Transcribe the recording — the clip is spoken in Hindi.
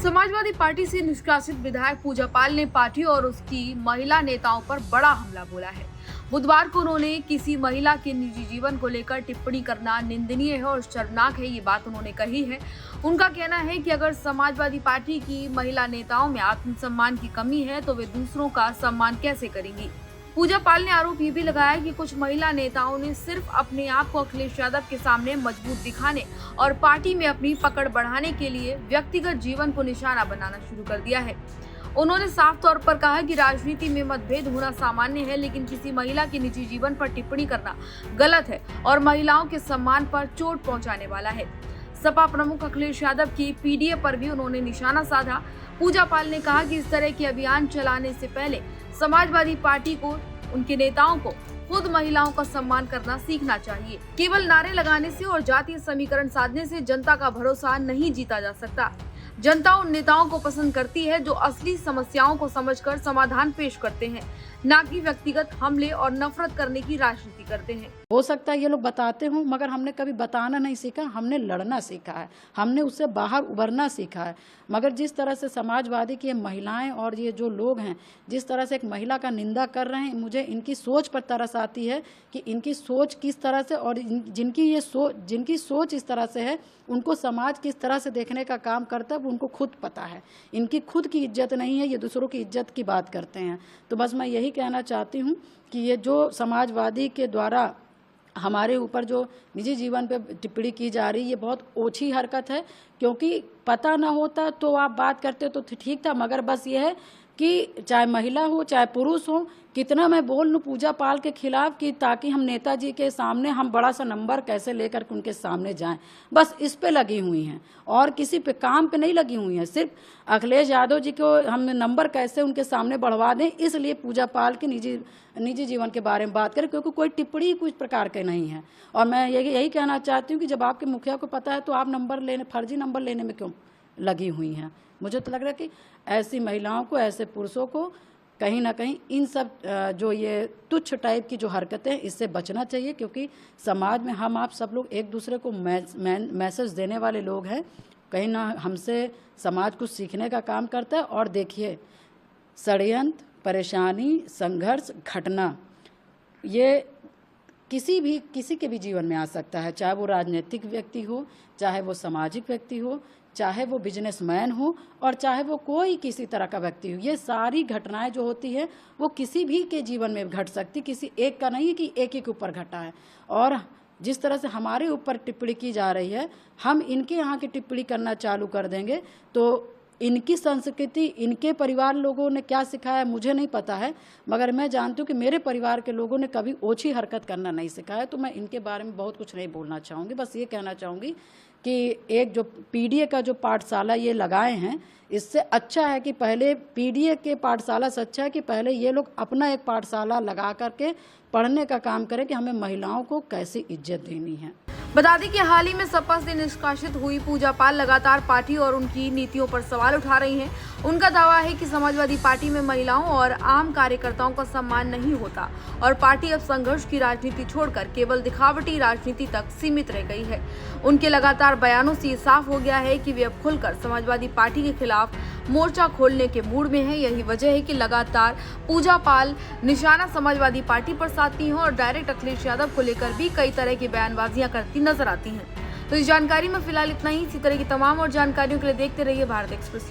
समाजवादी पार्टी से निष्कासित विधायक पूजा पाल ने पार्टी और उसकी महिला नेताओं पर बड़ा हमला बोला है। बुधवार को उन्होंने किसी महिला के निजी जीवन को लेकर टिप्पणी करना निंदनीय है और शर्मनाक है, ये बात उन्होंने कही है। उनका कहना है कि अगर समाजवादी पार्टी की महिला नेताओं में आत्मसम्मान की कमी है तो वे दूसरों का सम्मान कैसे करेंगी। पूजा पाल ने आरोप ये भी लगाया कि कुछ महिला नेताओं ने सिर्फ अपने आप को अखिलेश यादव के सामने मजबूत दिखाने और पार्टी में अपनी पकड़ बढ़ाने के लिए व्यक्तिगत जीवन को निशाना बनाना शुरू कर दिया है। उन्होंने साफ तौर पर कहा कि राजनीति में मतभेद होना सामान्य है, लेकिन किसी महिला के निजी जीवन पर टिप्पणी करना गलत है और महिलाओं के सम्मान पर चोट पहुंचाने वाला है। सपा प्रमुख अखिलेश यादव की पीडीए पर भी उन्होंने निशाना साधा। पूजा पाल ने कहा कि इस तरह के अभियान चलाने से पहले समाजवादी पार्टी को, उनके नेताओं को खुद महिलाओं का सम्मान करना सीखना चाहिए। केवल नारे लगाने से और जातीय समीकरण साधने से जनता का भरोसा नहीं जीता जा सकता। जनता उन नेताओं को पसंद करती है जो असली समस्याओं को समझकर समाधान पेश करते हैं, न कि व्यक्तिगत हमले और नफरत करने की राजनीति करते हैं। हो सकता है ये लोग बताते हों, मगर हमने कभी बताना नहीं सीखा, हमने लड़ना सीखा है, हमने उससे बाहर उभरना सीखा है। मगर जिस तरह से समाजवादी की महिलाएं और ये जो लोग हैं, जिस तरह से एक महिला का निंदा कर रहे हैं, मुझे इनकी सोच पर तरस आती है कि इनकी सोच किस तरह से, और जिनकी सोच इस तरह से है, उनको समाज किस तरह से देखने का काम करता है उनको खुद पता है। इनकी खुद की इज्जत नहीं है, ये दूसरों की इज्जत की बात करते हैं। तो बस मैं यही कहना चाहती हूँ कि ये जो समाजवादी के द्वारा हमारे ऊपर जो निजी जीवन पे टिप्पणी की जा रही है, ये बहुत ओछी हरकत है। क्योंकि पता ना होता तो आप बात करते तो ठीक था, मगर बस ये है कि चाहे महिला हो चाहे पुरुष हो, कितना मैं बोल लूँ पूजा पाल के खिलाफ कि ताकि हम नेताजी के सामने हम बड़ा सा नंबर कैसे लेकर के उनके सामने जाएं, बस इस पे लगी हुई हैं और किसी पे काम पे नहीं लगी हुई हैं। सिर्फ अखिलेश यादव जी को हम नंबर कैसे उनके सामने बढ़वा दें, इसलिए पूजा पाल के निजी जीवन के बारे में बात करें, क्योंकि कोई टिप्पणी कुछ प्रकार के नहीं है। और मैं यही कहना चाहती हूँ कि जब आपके मुखिया को पता है तो आप फर्जी नंबर लेने में क्यों लगी हुई हैं। मुझे तो लग रहा है कि ऐसी महिलाओं को, ऐसे पुरुषों को कहीं ना कहीं इन सब जो ये तुच्छ टाइप की जो हरकतें हैं, इससे बचना चाहिए। क्योंकि समाज में हम आप सब लोग एक दूसरे को मैसेज देने वाले लोग हैं। कहीं ना हमसे समाज कुछ सीखने का काम करता है। और देखिए, षड्यंत्र, परेशानी, संघर्ष, घटना, ये किसी के भी जीवन में आ सकता है, चाहे वो राजनीतिक व्यक्ति हो, चाहे वो सामाजिक व्यक्ति हो, चाहे वो बिजनेसमैन हो, और चाहे वो कोई किसी तरह का व्यक्ति हो। ये सारी घटनाएं जो होती है वो किसी भी के जीवन में घट सकती, किसी एक का नहीं है कि एक ही के ऊपर घटा है। और जिस तरह से हमारे ऊपर टिप्पणी की जा रही है, हम इनके यहाँ की टिप्पणी करना चालू कर देंगे तो इनकी संस्कृति, इनके परिवार लोगों ने क्या सिखाया मुझे नहीं पता है, मगर मैं जानती हूँ कि मेरे परिवार के लोगों ने कभी ओछी हरकत करना नहीं सिखाया। तो मैं इनके बारे में बहुत कुछ नहीं बोलना चाहूँगी। बस ये कहना चाहूँगी कि एक जो पीडीए का जो पाठशाला ये लगाए हैं, इससे अच्छा है कि पहले पीडीए के पाठशाला से अच्छा है कि पहले ये लोग अपना एक पाठशाला लगा करके पढ़ने का काम करें कि हमें महिलाओं को कैसे इज्जत देनी है। बता दें कि हाल ही में सपा से निष्कासित हुई पूजा पाल लगातार पार्टी और उनकी नीतियों पर सवाल उठा रही हैं। उनका दावा है कि समाजवादी पार्टी में महिलाओं और आम कार्यकर्ताओं का सम्मान नहीं होता और पार्टी अब संघर्ष की राजनीति छोड़कर केवल दिखावटी राजनीति तक सीमित रह गई है। उनके लगातार बयानों से ये साफ हो गया है कि वे अब खुलकर समाजवादी पार्टी के खिलाफ मोर्चा खोलने के मूड में है। यही वजह है कि लगातार पूजा पाल निशाना समाजवादी पार्टी पर साधती हैं और डायरेक्ट अखिलेश यादव को लेकर भी कई तरह की बयानबाजियां करती नजर आती हैं। तो इस जानकारी में फिलहाल इतना ही। इसी तरह की तमाम और जानकारियों के लिए देखते रहिए भारत एक्सप्रेस।